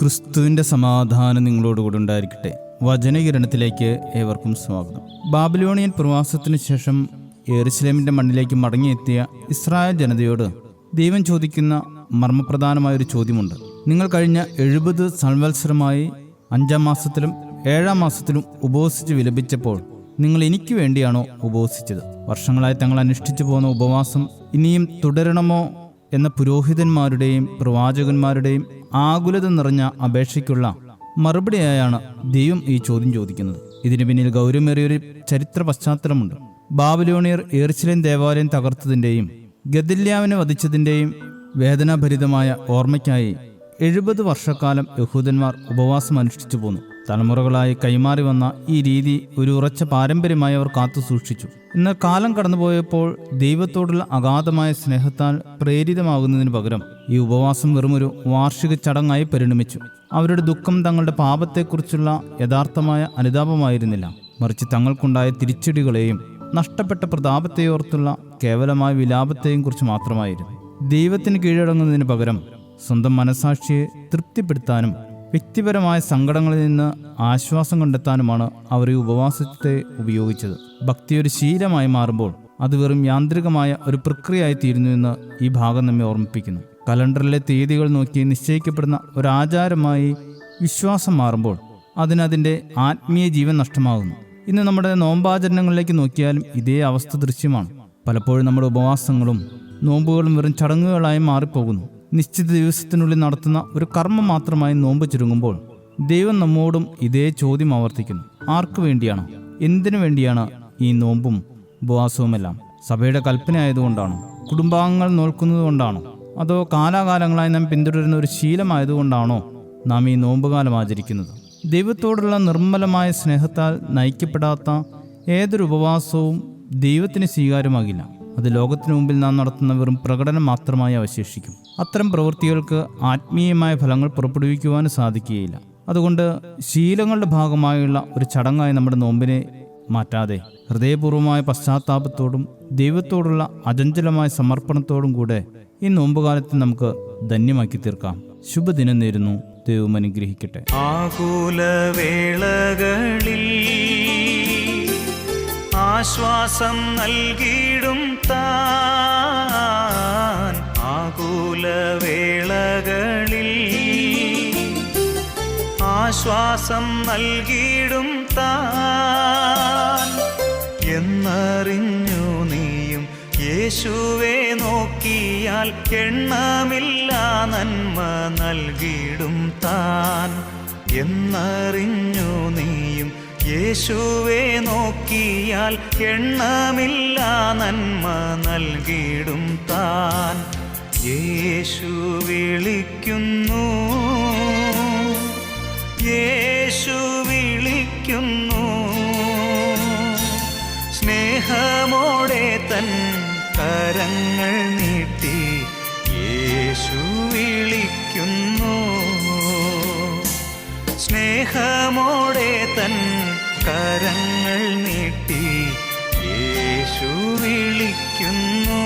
ക്രിസ്തുവിൻ്റെ സമാധാനം നിങ്ങളോടുകൂടി ഉണ്ടായിരിക്കട്ടെ. വചനകിരണത്തിലേക്ക് ഏവർക്കും സ്വാഗതം. ബാബിലോണിയൻ പ്രവാസത്തിനു ശേഷം യെരുശലേമിൻ്റെ മണ്ണിലേക്ക് മടങ്ങിയെത്തിയ ഇസ്രായേൽ ജനതയോട് ദൈവം ചോദിക്കുന്ന മർമ്മപ്രധാനമായൊരു ചോദ്യമുണ്ട്. നിങ്ങൾ കഴിഞ്ഞ 70 സംവത്സരമായി 5-ാം മാസത്തിലും 7-ാം മാസത്തിലും ഉപവസിച്ച് വിലപിച്ചപ്പോൾ നിങ്ങൾ എനിക്ക് വേണ്ടിയാണോ ഉപവസിച്ചത്? വർഷങ്ങളായി തങ്ങൾ അനുഷ്ഠിച്ചു പോകുന്ന ഉപവാസം ഇനിയും തുടരണമോ എന്ന പുരോഹിതന്മാരുടെയും പ്രവാചകന്മാരുടെയും ആകുലത നിറഞ്ഞ അപേക്ഷയ്ക്കുള്ള മറുപടിയായാണ് ദൈവം ഈ ചോദ്യം ചോദിക്കുന്നത്. ഇതിനു പിന്നിൽ ഗൗരവമേറിയൊരു ചരിത്ര പശ്ചാത്തലമുണ്ട്. ബാബിലോണിയർ യെരുശലേം ദേവാലയം തകർത്തതിൻ്റെയും ഗദല്യാവിനെ വധിച്ചതിൻ്റെയും വേദനാഭരിതമായ ഓർമ്മയ്ക്കായി 70 വർഷക്കാലം യഹൂദന്മാർ ഉപവാസം അനുഷ്ഠിച്ചു പോന്നു. തലമുറകളായി കൈമാറി വന്ന ഈ രീതി ഒരു ഉറച്ച പാരമ്പര്യമായി അവർ കാത്തു സൂക്ഷിച്ചു. എന്നാൽ കാലം കടന്നുപോയപ്പോൾ ദൈവത്തോടുള്ള അഗാധമായ സ്നേഹത്താൽ പ്രേരിതമാകുന്നതിന് പകരം ഈ ഉപവാസം വെറുമൊരു വാർഷിക ചടങ്ങായി പരിണമിച്ചു. അവരുടെ ദുഃഖം തങ്ങളുടെ പാപത്തെക്കുറിച്ചുള്ള യഥാർത്ഥമായ അനുതാപമായിരുന്നില്ല, മറിച്ച് തങ്ങൾക്കുണ്ടായ തിരിച്ചടികളെയും നഷ്ടപ്പെട്ട പ്രതാപത്തെയോർത്തുള്ള കേവലമായ വിലാപത്തെയും കുറിച്ച് മാത്രമായിരുന്നു. ദൈവത്തിന് കീഴടങ്ങുന്നതിന് പകരം സ്വന്തം മനസാക്ഷിയെ തൃപ്തിപ്പെടുത്താനും വ്യക്തിപരമായ സങ്കടങ്ങളിൽ നിന്ന് ആശ്വാസം കണ്ടെത്താനുമാണ് അവർ ഈ ഉപവാസത്തെ ഉപയോഗിച്ചത്. ഭക്തി ഒരു ശീലമായി മാറുമ്പോൾ അത് വെറും യാന്ത്രികമായ ഒരു പ്രക്രിയയായി തീരുന്നുവെന്ന് ഈ ഭാഗം നമ്മെ ഓർമ്മിപ്പിക്കുന്നു. കലണ്ടറിലെ തീയതികൾ നോക്കി നിശ്ചയിക്കപ്പെടുന്ന ഒരു ആചാരമായി വിശ്വാസം മാറുമ്പോൾ അതിനതിൻ്റെ ആത്മീയ ജീവൻ നഷ്ടമാകുന്നു. ഇന്ന് നമ്മുടെ നോമ്പാചരണങ്ങളിലേക്ക് നോക്കിയാലും ഇതേ അവസ്ഥ ദൃശ്യമാണ്. പലപ്പോഴും നമ്മുടെ ഉപവാസങ്ങളും നോമ്പുകളും വെറും ചടങ്ങുകളായി മാറിപ്പോകുന്നു. നിശ്ചിത ദിവസത്തിനുള്ളിൽ നടത്തുന്ന ഒരു കർമ്മം മാത്രമായി നോമ്പ് ചുരുങ്ങുമ്പോൾ ദൈവം നമ്മോടും ഇതേ ചോദ്യം ആവർത്തിക്കുന്നു. ആർക്കു വേണ്ടിയാണ്, എന്തിനു വേണ്ടിയാണ് ഈ നോമ്പും ഉപവാസവുമെല്ലാം? സഭയുടെ കൽപ്പന ആയതുകൊണ്ടാണോ? കുടുംബാംഗങ്ങൾ നോൽക്കുന്നത് കൊണ്ടാണോ? അതോ കാലാകാലങ്ങളായി നാം പിന്തുടരുന്ന ഒരു ശീലമായതുകൊണ്ടാണോ നാം ഈ നോമ്പുകാലം ആചരിക്കുന്നത്? ദൈവത്തോടുള്ള നിർമ്മലമായ സ്നേഹത്താൽ നയിക്കപ്പെടാത്ത ഏതൊരു ഉപവാസവും ദൈവത്തിന് സ്വീകാര്യമാകില്ല. അത് ലോകത്തിനു മുമ്പിൽ നാം നടത്തുന്ന വെറും പ്രകടനം മാത്രമായി അവശേഷിക്കും. അത്തരം പ്രവൃത്തികൾക്ക് ആത്മീയമായ ഫലങ്ങൾ പുറപ്പെടുവിക്കുവാനും സാധിക്കുകയില്ല. അതുകൊണ്ട് ശീലങ്ങളുടെ ഭാഗമായുള്ള ഒരു ചടങ്ങായി നമ്മുടെ നോമ്പിനെ മാറ്റാതെ ഹൃദയപൂർവ്വമായ പശ്ചാത്താപത്തോടും ദൈവത്തോടുള്ള അചഞ്ചലമായ സമർപ്പണത്തോടും കൂടെ ഈ നോമ്പുകാലത്ത് നമുക്ക് ധന്യമാക്കി തീർക്കാം. ശുഭദിനം നേരുന്നു. ദൈവം അനുഗ്രഹിക്കട്ടെ. ആകുലവേളകളിൽ ആശ്വാസം നൽകിയിടും താൻ, ആകുലവേളകളിൽ ആശ്വാസം നൽകിയിടും താൻ എന്നറിഞ്ഞു നീയും യേശുവെ നോക്കിയാൽ എണ്ണമില്ല നന്മ നൽകിയിടും താൻ. എന്നറിഞ്ഞു നീയും യേശുവെ നോക്കിയാൽ എണ്ണമില്ല നന്മ നൽകിയിടും താൻ. യേശു വിളിക്കുന്നു, യേശു വിളിക്കുന്നു, സ്നേഹമോടെ തൻ കരങ്ങൾ നീട്ടി യേശു വിളിക്കുന്നു. സ്നേഹമോടെ തൻ കരങ്ങൾ നീട്ടി യേശു വിളിക്കുന്നു.